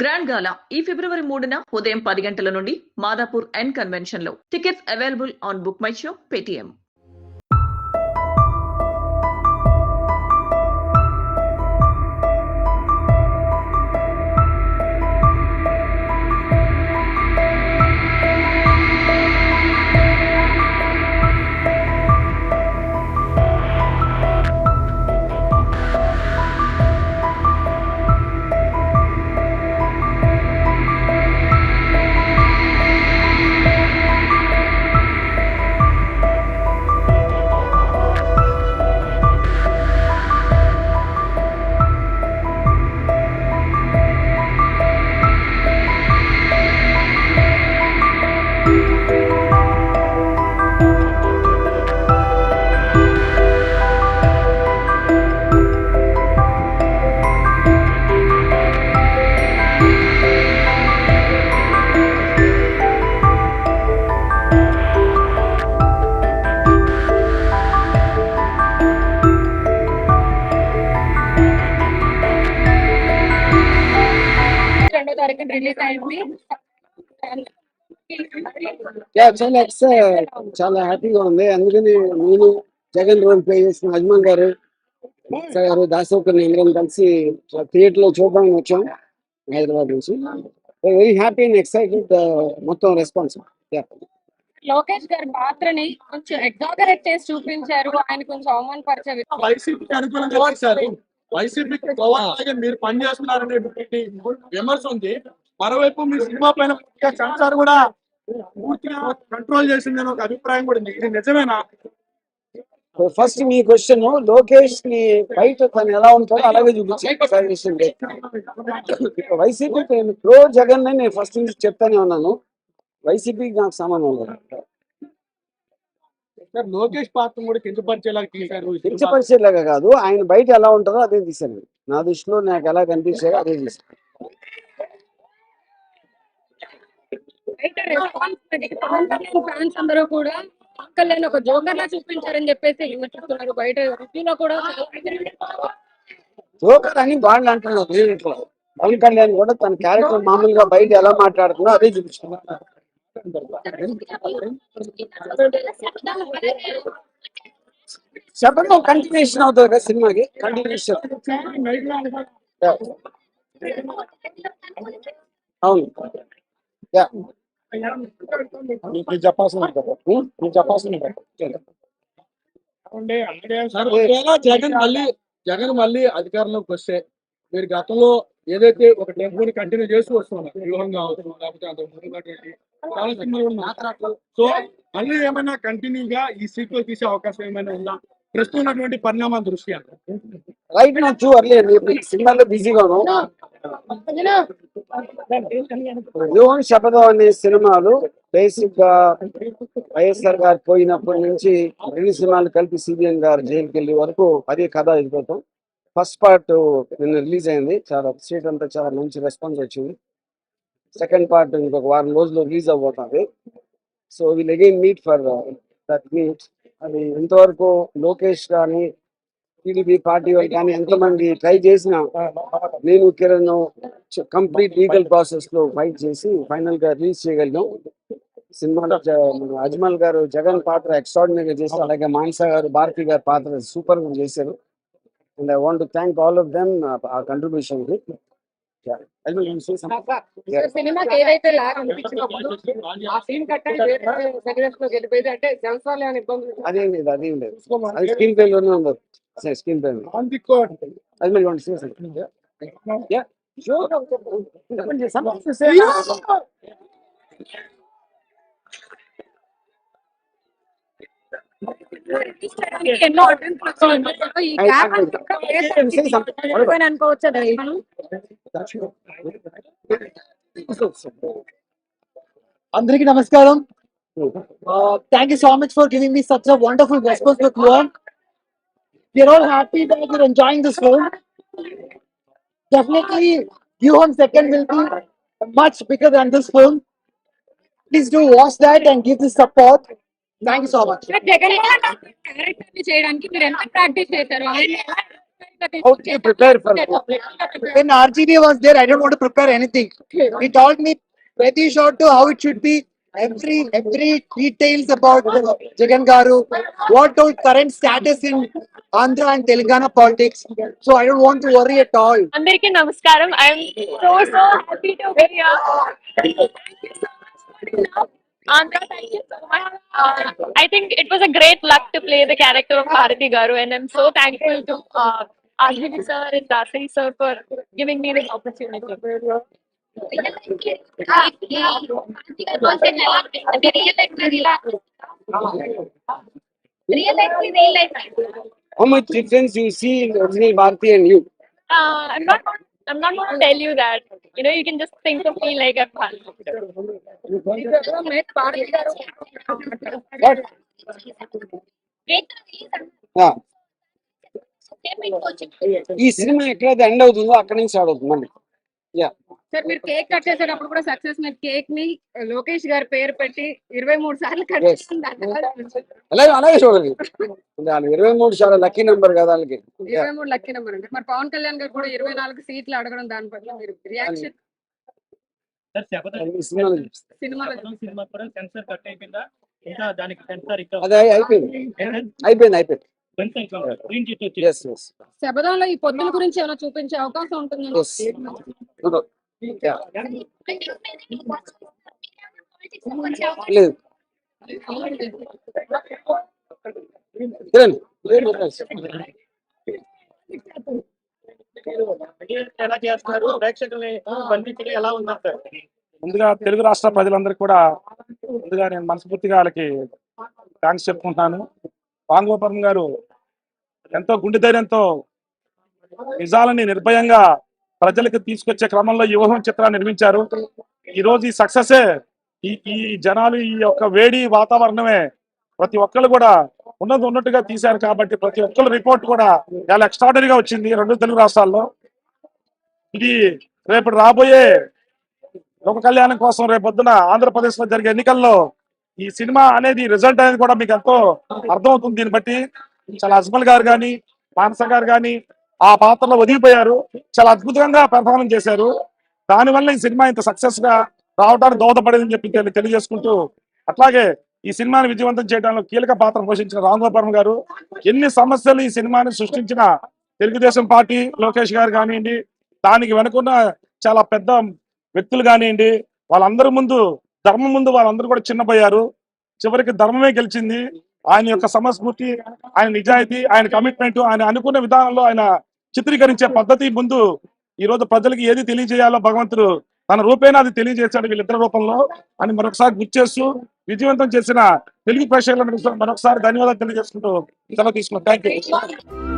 Grand గాలా ఈ ఫిబ్రవరి 3న ఉదయం 10 గంటల నుండి మాదాపూర్ ఎన్ కన్వెన్షన్ లో. Tickets available on book my show, Paytm. చాలా హ్యాపీగా ఉంది. అందుకని నేను జగన్ రోల్ ప్లే చేసిన అజ్మల్ గారు దాసోకర్ని అందరం కలిసి థియేటర్ లో చూడడానికి వచ్చాం హైదరాబాద్ నుంచి. Very happy and excited. మొత్తం రెస్పాన్స్. లోకేష్ గారి పాత్రని కొంచెం ఎగ్జాగరేట్ చేసి చూపించారు. ఆయన కొంచెం అవమానపరిచారు. వైసీపీకి అనుకూలంగా చేశారు. వైసీపీకి మీరు పనిచేస్తున్నారనే విమర్శ ఉంది. మరోవైపు మీ సినిమా పైన సెన్సార్ కూడా పూర్తిగా కంట్రోల్ చేసిందని ఒక అభిప్రాయం కూడా ఉంది. ఇది నిజమేనా? ఫస్ట్ మీ క్వశ్చన్, లోకేష్ ని బయట తను ఎలా ఉంటారో అలాగే చూపించింది. వైసీపీ ప్రో జగన్ అని నేను ఫస్ట్ నుంచి చెప్తానే ఉన్నాను. వైసీపీకి నాకు సంబంధం లేదు. లోకేష్ పాత్ర కూడా కించపరిచేలాగా తీశారు. కించపరిచేలాగా కాదు, ఆయన బయట ఎలా ఉంటారో అదే తీశాను. నా దృష్టిలో నాకు ఎలా కనిపించారో అదే తీశాను. ఫ్యాన్స్ అందరూ కూడా కళ్యాణ్ ఒక జోకర్ లా చూపించారని చెప్పేసి చెప్తున్నారు. బయట రివ్యూలో కూడా జోకర్ అని వాళ్ళు అంటున్నారు. పవన్ కళ్యాణ్ కూడా తన క్యారెక్టర్ మామూలుగా బయట ఎలా మాట్లాడుతున్నా అదే చూపిస్తున్నారు. చెప్పండి, కంటిన్యూషన్ అవుతుంది కదా సినిమాకి. కంటిన్యూషన్ అవును. జగన్ మళ్ళీ అధికారంలోకి వస్తే మీరు గతంలో ఏదైతే ఒక టెంపోని కంటిన్యూ చేస్తూ వస్తున్నారు, వ్యూహం కావచ్చు, లేకపోతే చాలా సినిమాలు మాట్లాడుతూ, సో మళ్ళీ ఏమైనా కంటిన్యూగా ఈ సీక్వెల్ తీసే అవకాశం ఏమైనా ఉందా ప్రస్తుతం ఉన్నటువంటి పరిణామాల దృష్ట్యా? రైట్ నా టూ అర్లీ సినిమాలో బిజీగా ఉన్నాం. వ్యూహం శపథం అనే సినిమాలు బేసిక్ గా వైఎస్ఆర్ గారు పోయినప్పటి నుంచి 2 సినిమాలు కలిపి సిబిఎం గారు జైలుకి వెళ్ళే వరకు అదే కథ అయిపోతాం. ఫస్ట్ పార్ట్ నిన్న రిలీజ్ అయింది. చాలా స్టేట్ అంతా చాలా మంచి రెస్పాన్స్ వచ్చింది. సెకండ్ పార్ట్ ఇంకొక వారం రోజుల్లో రిలీజ్ అవబోతుంది. So will again meet for that meet. అది ఇంతవరకు లోకేష్ కానీ టీడీపీ పార్టీ వాళ్ళు కానీ ఎంతమంది ట్రై చేసినా నేను కిరణ్ కంప్లీట్ లీగల్ ప్రాసెస్ లో ఫైట్ చేసి ఫైనల్ గా రిలీజ్ చేయగలిగాం. సినిమాలో అజ్మల్ గారు జగన్ పాత్ర ఎక్స్ట్రాడినరీగా చేశారు. అలాగే మానస గారు, భారతి గారి పాత్ర సూపర్ గా చేశారు. And I want to thank all of them ఆ కంట్రిబ్యూషన్ కి. సినిమాకి ఏదైతే లాగ్ అనిపించినప్పుడు ఆ సీన్ కట్టడి వెళ్ళిపోయింది అంటే జనసాలి అని ఇబ్బంది అదేం లేదు అది స్క్రీన్ ప్లే లోనే ఉంది. స్క్రీన్ ప్లే అది మీరు ఎన్నో అనుకోవచ్చు. అందరికి నమస్కారం. Thank you so much for giving me such a wonderful response with Luan. We are all happy that you're enjoying this film. Definitely, Yuhan second will be much bigger than this film. Please do watch that and give this support. Thank you so much. Jagan character చేయడానికి మీరు ఎంత practice చేశారు? How do you prepare for it? When RGB was there, I don't want to prepare anything. He told me pretty short to how it should be. Every details about Jagan Garu, what the current status in Andhra and Telangana politics. So I don't want to worry at all. అందరికీ నమస్కారం. I'm so happy to be here. Andhra, thank you so much. I think it was a great luck to play the character of Bharati Garu, and I'm so thankful to RGV sir and Dasi sir for giving me this opportunity. How much difference you see in the original Bharati and you? I'm not going to tell you that. You know, you can just think of me like I'm fun. What? Ah. ఈ cinema ఎక్కడైతే end అవుతుందో అక్కడి నుంచి start అవుతుంది మళ్ళీ. Yeah sir మీరు cake cut చేసేటప్పుడు కూడా సక్సెస్ మీద కేక్ ని లోకేష్ గారి పేరు పెట్టి 23 సార్లు కట్ Yes. చేసింది. అలాగే చూడాలి. వాళ్ళు 23 చాలా లక్కీ నెంబర్ కదా వాళ్ళకి. 23 లక్కీ నెంబర్ అంటే మరి పవన్ కళ్యాణ్ గారు కూడా 24 సీట్లు అడగడం దాని పట్ల మీరు రియాక్షన్ సార్ శపథం ఈ సినిమాలో సినిమాలో సినిమా కూడా సెన్సార్ కట్ అయిపోయిందా ఇంకా దానికి సెన్సార్ ఇంకా అదే అయిపోయింది. గ్రీన్ చిట్ వచ్చి Yes. శబదంలో ఈ పొద్దుల గురించి ఏమైనా చూపించే అవకాశం ఉంటుందండి. Yes. Good. Yeah. లేదు ఎలా చేస్తున్నారు ప్రేక్షకుల్ని బంధించడం ఎలా ఉందంటారు? ముందుగా తెలుగు రాష్ట్ర ప్రజలందరికీ కూడా ముందుగా నేను మనస్ఫూర్తిగా వాళ్ళకి థ్యాంక్స్ చెప్పుకుంటున్నాను. రాంగోపాల్ గారు ఎంతో గుండె ధైర్యంతో నిజాలని నిర్భయంగా ప్రజలకు తీసుకొచ్చే క్రమంలో ఈ ఊహం చిత్రాన్ని నిర్మించారు. ఈ రోజు ఈ సక్సెసే ఈ జనాలు ఈ యొక్క వేడి వాతావరణమే ప్రతి ఒక్కరు కూడా ఉన్నట్టుగా తీశారు కాబట్టి ప్రతి ఒక్కరు రిపోర్ట్ కూడా చాలా ఎక్స్ట్రాడనరీగా వచ్చింది 2 తెలుగు రాష్ట్రాల్లో. ఇది రేపు రాబోయే లోక కళ్యాణం కోసం రేపొద్దున ఆంధ్రప్రదేశ్ లో జరిగే ఎన్నికల్లో ఈ సినిమా అనేది రిజల్ట్ అనేది కూడా మీకు ఎంతో అర్థమవుతుంది. దీన్ని బట్టి చాలా అజ్మల్ గారు కానీ మానస గారు కానీ ఆ పాత్రలో ఒదిగిపోయారు. చాలా అద్భుతంగా పెర్ఫార్మెన్స్ చేశారు. దానివల్ల ఈ సినిమా ఇంత సక్సెస్ గా రావడానికి దోహదపడేదని చెప్పి తెలియజేసుకుంటూ, అట్లాగే ఈ సినిమాని విజయవంతం చేయడంలో కీలక పాత్ర పోషించిన రాంగోపాల్ గారు ఎన్ని సమస్యలు ఈ సినిమాని సృష్టించిన తెలుగుదేశం పార్టీ లోకేష్ గారు కానివ్వండి, దానికి వెనుకున్న చాలా పెద్ద వ్యక్తులు కానివ్వండి, వాళ్ళందరి ముందు ధర్మం ముందు వాళ్ళందరూ కూడా చిన్నపోయారు. చివరికి ధర్మమే గెలిచింది. ఆయన యొక్క సమస్ఫూర్తి, ఆయన నిజాయితీ, ఆయన కమిట్మెంట్, ఆయన అనుకున్న విధానంలో ఆయన చిత్రీకరించే పద్ధతి ముందు ఈ రోజు ప్రజలకు ఏది తెలియజేయాలో భగవంతుడు తన రూపేణ అది తెలియజేశాడు వీళ్ళిద్దరి రూపంలో అని మరొకసారి గుర్తు చేస్తూ విజయవంతం చేసిన తెలుగు ప్రేక్షకులను మరొకసారి ధన్యవాదాలు తెలియజేసుకుంటూ సెలవు తీసుకున్నాం. Thank you.